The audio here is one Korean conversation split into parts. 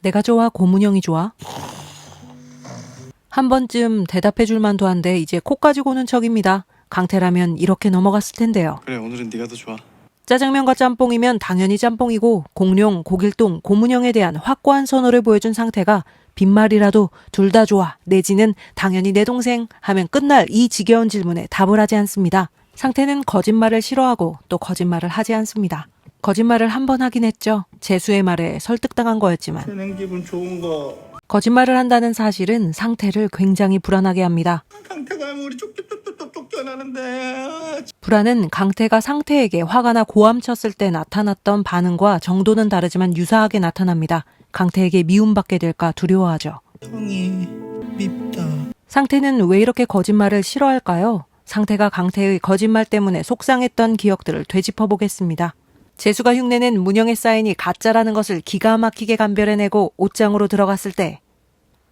내가 좋아, 고문영이 좋아? 한 번쯤 대답해줄 만도 한데 이제 코까지 고는 척입니다. 강태라면 이렇게 넘어갔을 텐데요. 그래, 오늘은 네가 더 좋아. 짜장면과 짬뽕이면 당연히 짬뽕이고 공룡, 고길동, 고문영에 대한 확고한 선호를 보여준 상태가 빈말이라도 둘 다 좋아 내지는 당연히 내 동생 하면 끝날 이 지겨운 질문에 답을 하지 않습니다. 상태는 거짓말을 싫어하고 또 거짓말을 하지 않습니다. 거짓말을 한 번 하긴 했죠. 재수의 말에 설득당한 거였지만 되는 기분 좋은 거. 거짓말을 한다는 사실은 상태를 굉장히 불안하게 합니다. 강태가 우리 쫓겨나는데. 불안은 강태가 상태에게 화가 나 고함쳤을 때 나타났던 반응과 정도는 다르지만 유사하게 나타납니다. 강태에게 미움받게 될까 두려워하죠. 형이 밉다. 상태는 왜 이렇게 거짓말을 싫어할까요? 상태가 강태의 거짓말 때문에 속상했던 기억들을 되짚어 보겠습니다. 재수가 흉내낸 문영의 사인이 가짜라는 것을 기가 막히게 감별해내고 옷장으로 들어갔을 때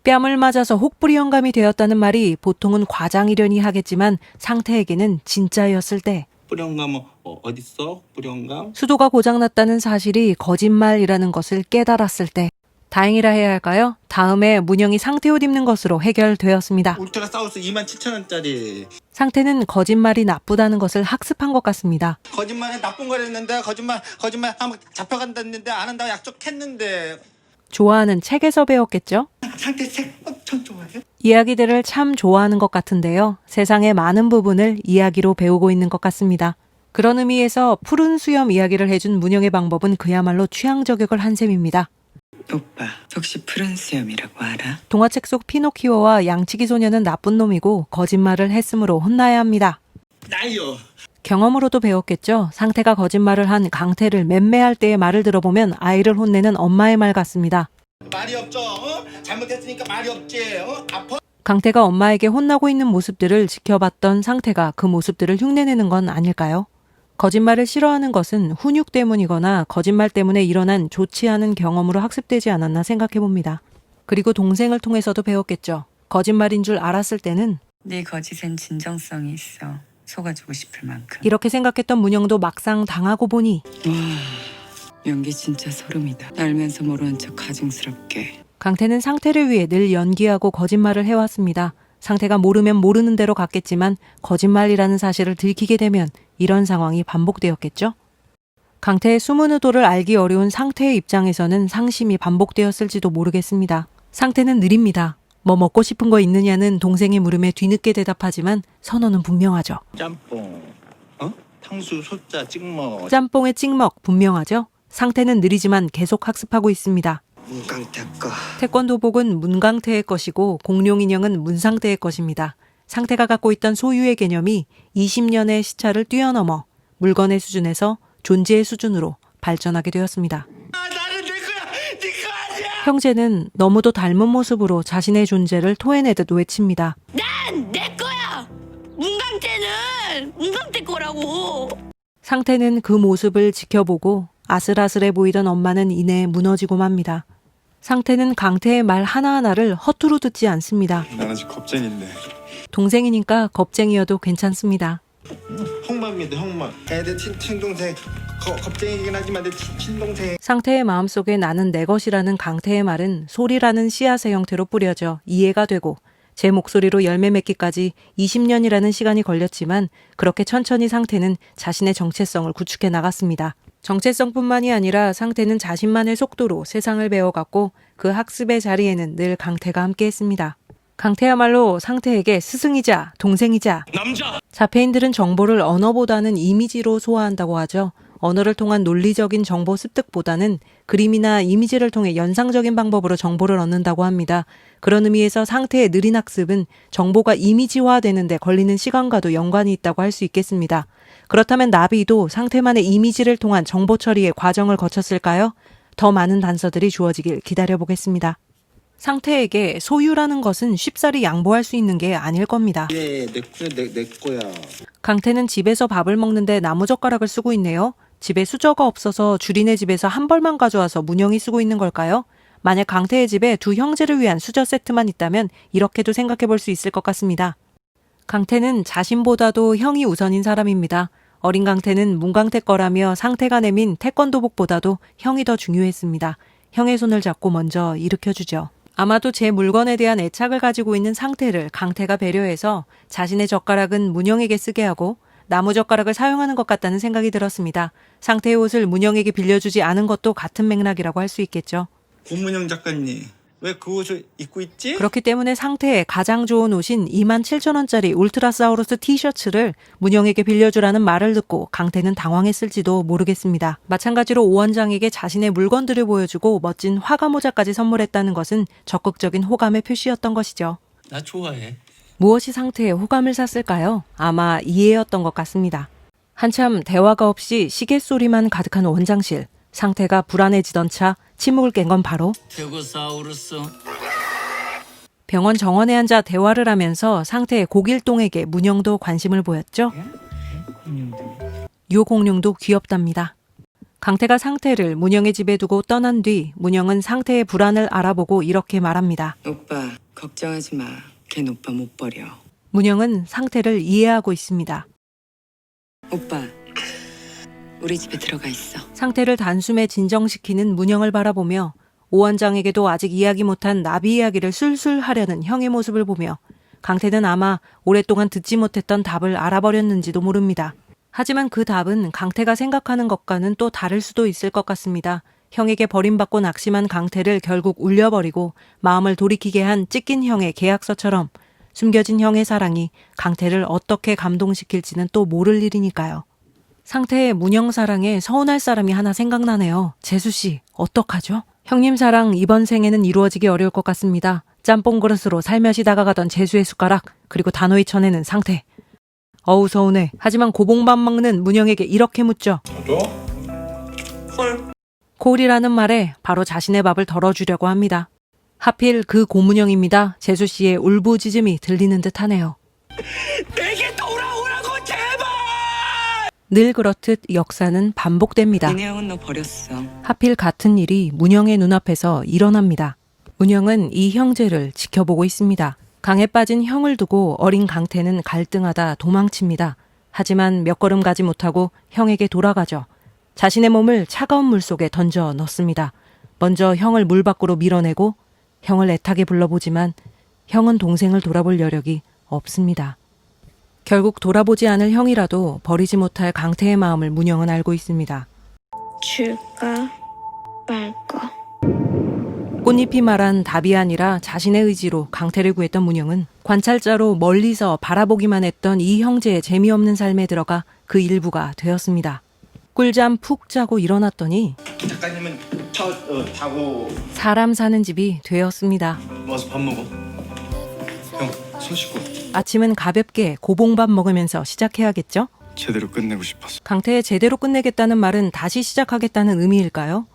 뺨을 맞아서 혹부리 영감이 되었다는 말이 보통은 과장이려니 하겠지만 상태에게는 진짜였을 때 뿌령감 어딨어? 뿌령감? 수도가 고장났다는 사실이 거짓말이라는 것을 깨달았을 때 다행이라 해야 할까요? 다음에 문영이 상태 옷 입는 것으로 해결되었습니다. 울트라사우스 27,000원짜리. 상태는 거짓말이 나쁘다는 것을 학습한 것 같습니다. 거짓말은 나쁜 거랬는데 거짓말 한번 잡혀간다는데 안 한다고 약속했는데. 좋아하는 책에서 배웠겠죠? 상태 책 엄청 좋아해. 이야기들을 참 좋아하는 것 같은데요. 세상의 많은 부분을 이야기로 배우고 있는 것 같습니다. 그런 의미에서 푸른 수염 이야기를 해준 문영의 방법은 그야말로 취향 저격을 한 셈입니다. 오빠, 혹시 푸른 수염이라고 알아? 동화책 속 피노키오와 양치기 소녀는 나쁜 놈이고 거짓말을 했으므로 혼나야 합니다. 나요. 경험으로도 배웠겠죠. 상태가 거짓말을 한 강태를 맴매할 때의 말을 들어보면 아이를 혼내는 엄마의 말 같습니다. 말이 없죠. 잘못했으니까 말이 없지. 아파. 강태가 엄마에게 혼나고 있는 모습들을 지켜봤던 상태가 그 모습들을 흉내내는 건 아닐까요? 거짓말을 싫어하는 것은 훈육 때문이거나 거짓말 때문에 일어난 좋지 않은 경험으로 학습되지 않았나 생각해봅니다. 그리고 동생을 통해서도 배웠겠죠. 거짓말인 줄 알았을 때는 네 거짓엔 진정성이 있어. 속아주고 싶을 만큼. 이렇게 생각했던 문영도 막상 당하고 보니 와, 연기 진짜 소름이다. 알면서 모르는 척 가증스럽게. 강태는 상태를 위해 늘 연기하고 거짓말을 해왔습니다. 상태가 모르면 모르는 대로 갔겠지만 거짓말이라는 사실을 들키게 되면 이런 상황이 반복되었겠죠? 강태의 숨은 의도를 알기 어려운 상태의 입장에서는 상심이 반복되었을지도 모르겠습니다. 상태는 느립니다. 뭐 먹고 싶은 거 있느냐는 동생의 물음에 뒤늦게 대답하지만 선호는 분명하죠. 짬뽕. 탕수 소자 찍먹. 짬뽕의 찍먹 분명하죠? 상태는 느리지만 계속 학습하고 있습니다. 문강태 거. 태권도복은 문강태의 것이고 공룡 인형은 문상태의 것입니다. 상태가 갖고 있던 소유의 개념이 20년의 시차를 뛰어넘어 물건의 수준에서 존재의 수준으로 발전하게 되었습니다. 나는 내 거야. 네 거 아니야. 형제는 너무도 닮은 모습으로 자신의 존재를 토해내듯 외칩니다. 난 내 거야. 문강태는 문강태 거라고. 상태는 그 모습을 지켜보고 아슬아슬해 보이던 엄마는 이내 무너지고 맙니다. 상태는 강태의 말 하나하나를 허투루 듣지 않습니다. 난 아직 겁쟁인데. 동생이니까 겁쟁이여도 괜찮습니다. 형맘입니다. 형맘. 애들 친동생. 겁쟁이긴 하지만 내 친동생. 상태의 마음속에 나는 내 것이라는 강태의 말은 소리라는 씨앗의 형태로 뿌려져 이해가 되고 제 목소리로 열매 맺기까지 20년이라는 시간이 걸렸지만 그렇게 천천히 상태는 자신의 정체성을 구축해 나갔습니다. 정체성뿐만이 아니라 상태는 자신만의 속도로 세상을 배워갔고 그 학습의 자리에는 늘 강태가 함께했습니다. 강태야말로 상태에게 스승이자 동생이자 남자. 자폐인들은 정보를 언어보다는 이미지로 소화한다고 하죠. 언어를 통한 논리적인 정보 습득보다는 그림이나 이미지를 통해 연상적인 방법으로 정보를 얻는다고 합니다. 그런 의미에서 상태의 느린 학습은 정보가 이미지화되는 데 걸리는 시간과도 연관이 있다고 할 수 있겠습니다. 그렇다면 나비도 상태만의 이미지를 통한 정보 처리의 과정을 거쳤을까요? 더 많은 단서들이 주어지길 기다려보겠습니다. 상태에게 소유라는 것은 쉽사리 양보할 수 있는 게 아닐 겁니다. 예, 내 거야. 강태는 집에서 밥을 먹는데 나무젓가락을 쓰고 있네요. 집에 수저가 없어서 주린의 집에서 한 벌만 가져와서 문영이 쓰고 있는 걸까요? 만약 강태의 집에 두 형제를 위한 수저 세트만 있다면 이렇게도 생각해 볼 수 있을 것 같습니다. 강태는 자신보다도 형이 우선인 사람입니다. 어린 강태는 문강태 거라며 상태가 내민 태권도복보다도 형이 더 중요했습니다. 형의 손을 잡고 먼저 일으켜주죠. 아마도 제 물건에 대한 애착을 가지고 있는 상태를 강태가 배려해서 자신의 젓가락은 문영에게 쓰게 하고 나무 젓가락을 사용하는 것 같다는 생각이 들었습니다. 상태의 옷을 문영에게 빌려주지 않은 것도 같은 맥락이라고 할 수 있겠죠. 고문영 작가님, 왜 그 옷을 입고 있지? 그렇기 때문에 상태에 가장 좋은 옷인 27,000원짜리 울트라사우루스 티셔츠를 문영에게 빌려주라는 말을 듣고 강태는 당황했을지도 모르겠습니다. 마찬가지로 오 원장에게 자신의 물건들을 보여주고 멋진 화가 모자까지 선물했다는 것은 적극적인 호감의 표시였던 것이죠. 나 좋아해. 무엇이 상태에 호감을 샀을까요? 아마 이해였던 것 같습니다. 한참 대화가 없이 시계 소리만 가득한 원장실. 상태가 불안해지던 차 침묵을 깬 건 바로 테고사우루스. 병원 정원에 앉아 대화를 하면서 상태의 고길동에게 문영도 관심을 보였죠. 요 공룡도 귀엽답니다. 강태가 상태를 문영의 집에 두고 떠난 뒤 문영은 상태의 불안을 알아보고 이렇게 말합니다. 오빠 걱정하지 마. 걘 오빠 못 버려. 문영은 상태를 이해하고 있습니다. 오빠 우리 집에 들어가 있어. 상태를 단숨에 진정시키는 문영을 바라보며 오 원장에게도 아직 이야기 못한 나비 이야기를 술술 하려는 형의 모습을 보며 강태는 아마 오랫동안 듣지 못했던 답을 알아버렸는지도 모릅니다. 하지만 그 답은 강태가 생각하는 것과는 또 다를 수도 있을 것 같습니다. 형에게 버림받고 낙심한 강태를 결국 울려버리고 마음을 돌이키게 한 찢긴 형의 계약서처럼 숨겨진 형의 사랑이 강태를 어떻게 감동시킬지는 또 모를 일이니까요. 상태의 문영 사랑에 서운할 사람이 하나 생각나네요. 재수씨, 어떡하죠? 형님 사랑 이번 생에는 이루어지기 어려울 것 같습니다. 짬뽕 그릇으로 살며시 다가가던 재수의 숟가락, 그리고 단호히 쳐내는 상태. 어우 서운해. 하지만 고봉밥 먹는 문영에게 이렇게 묻죠. 콜이라는 말에 바로 자신의 밥을 덜어주려고 합니다. 하필 그 고문영입니다. 재수씨의 울부짖음이 들리는 듯 하네요. 내게 돌아오라고 제발. 늘 그렇듯 역사는 반복됩니다. 니네 형은 너 버렸어. 하필 같은 일이 문영의 눈앞에서 일어납니다. 문영은 이 형제를 지켜보고 있습니다. 강에 빠진 형을 두고 어린 강태는 갈등하다 도망칩니다. 하지만 몇 걸음 가지 못하고 형에게 돌아가죠. 자신의 몸을 차가운 물 속에 던져 넣습니다. 먼저 형을 물 밖으로 밀어내고 형을 애타게 불러보지만 형은 동생을 돌아볼 여력이 없습니다. 결국 돌아보지 않을 형이라도 버리지 못할 강태의 마음을 문영은 알고 있습니다. 줄까 말까. 꽃잎이 말한 답이 아니라 자신의 의지로 강태를 구했던 문영은 관찰자로 멀리서 바라보기만 했던 이 형제의 재미없는 삶에 들어가 그 일부가 되었습니다. 꿀잠 푹 자고 일어났더니 작가님은 자고 사람 사는 집이 되었습니다. 와서 밥 먹어. 형, 손 씻고. 아침은 가볍게 고봉밥 먹으면서 시작해야겠죠? 제대로 끝내고 싶어서. 강태의 제대로 끝내겠다는 말은 다시 시작하겠다는 의미일까요?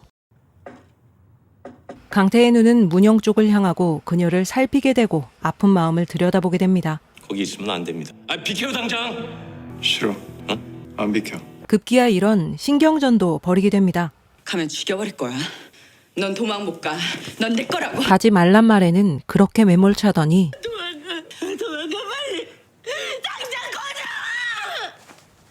강태의 눈은 문영 쪽을 향하고 그녀를 살피게 되고 아픈 마음을 들여다보게 됩니다. 거기 있으면 안 됩니다. 아 비켜 당장. 싫어. 안 비켜. 급기야 이런 신경전도 벌이게 됩니다. 가면 죽여버릴 거야. 넌 도망 못 가. 넌 내 거라고. 가지 말란 말에는 그렇게 매몰차더니 도망가 빨리. 당장 꺼져.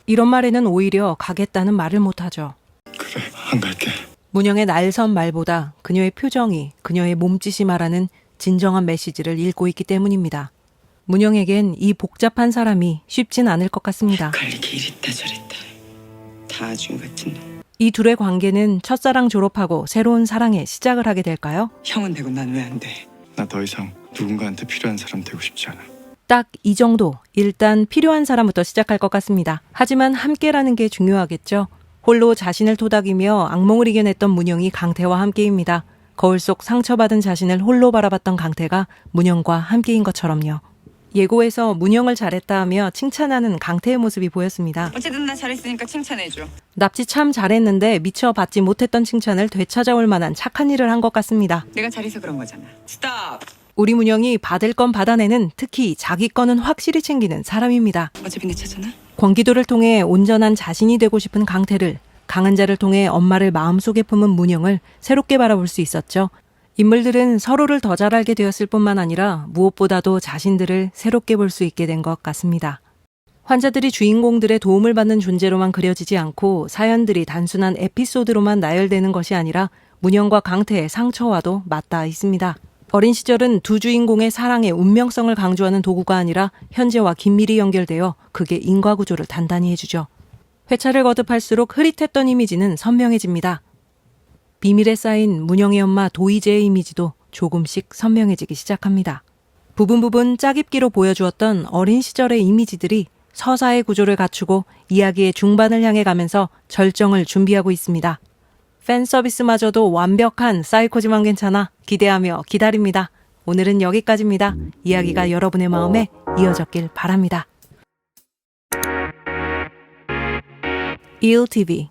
이런 말에는 오히려 가겠다는 말을 못하죠. 그래, 안 갈게. 문영의 날선 말보다 그녀의 표정이, 그녀의 몸짓이 말하는 진정한 메시지를 읽고 있기 때문입니다. 문영에겐 이 복잡한 사람이 쉽진 않을 것 같습니다. 관리기 이랬다 저랬다. 다 아준 같은 놈. 이 둘의 관계는 첫사랑 졸업하고 새로운 사랑의 시작을 하게 될까요? 형은 되고 난 왜 안 돼? 나 더 이상 누군가한테 필요한 사람 되고 싶지 않아. 딱 이 정도, 일단 필요한 사람부터 시작할 것 같습니다. 하지만 함께라는 게 중요하겠죠. 홀로 자신을 토닥이며 악몽을 이겨냈던 문영이 강태와 함께입니다. 거울 속 상처받은 자신을 홀로 바라봤던 강태가 문영과 함께인 것처럼요. 예고에서 문영을 잘했다 하며 칭찬하는 강태의 모습이 보였습니다. 어쨌든 나 잘했으니까 칭찬해줘. 납치 참 잘했는데 미처 받지 못했던 칭찬을 되찾아올 만한 착한 일을 한 것 같습니다. 내가 잘해서 그런 거잖아. 스탑. 우리 문영이 받을 건 받아내는, 특히 자기 거는 확실히 챙기는 사람입니다. 어차피 내 차잖아. 권기도를 통해 온전한 자신이 되고 싶은 강태를, 강한 자를 통해 엄마를 마음속에 품은 문영을 새롭게 바라볼 수 있었죠. 인물들은 서로를 더 잘 알게 되었을 뿐만 아니라 무엇보다도 자신들을 새롭게 볼 수 있게 된 것 같습니다. 환자들이 주인공들의 도움을 받는 존재로만 그려지지 않고 사연들이 단순한 에피소드로만 나열되는 것이 아니라 문영과 강태의 상처와도 맞닿아 있습니다. 어린 시절은 두 주인공의 사랑의 운명성을 강조하는 도구가 아니라 현재와 긴밀히 연결되어 그게 인과구조를 단단히 해주죠. 회차를 거듭할수록 흐릿했던 이미지는 선명해집니다. 비밀에 쌓인 문영의 엄마 도희재의 이미지도 조금씩 선명해지기 시작합니다. 부분 짜깁기로 보여주었던 어린 시절의 이미지들이 서사의 구조를 갖추고 이야기의 중반을 향해 가면서 절정을 준비하고 있습니다. 팬 서비스마저도 완벽한 사이코지만 괜찮아 기대하며 기다립니다. 오늘은 여기까지입니다. 이야기가 여러분의 마음에 이어졌길 바랍니다. ELTV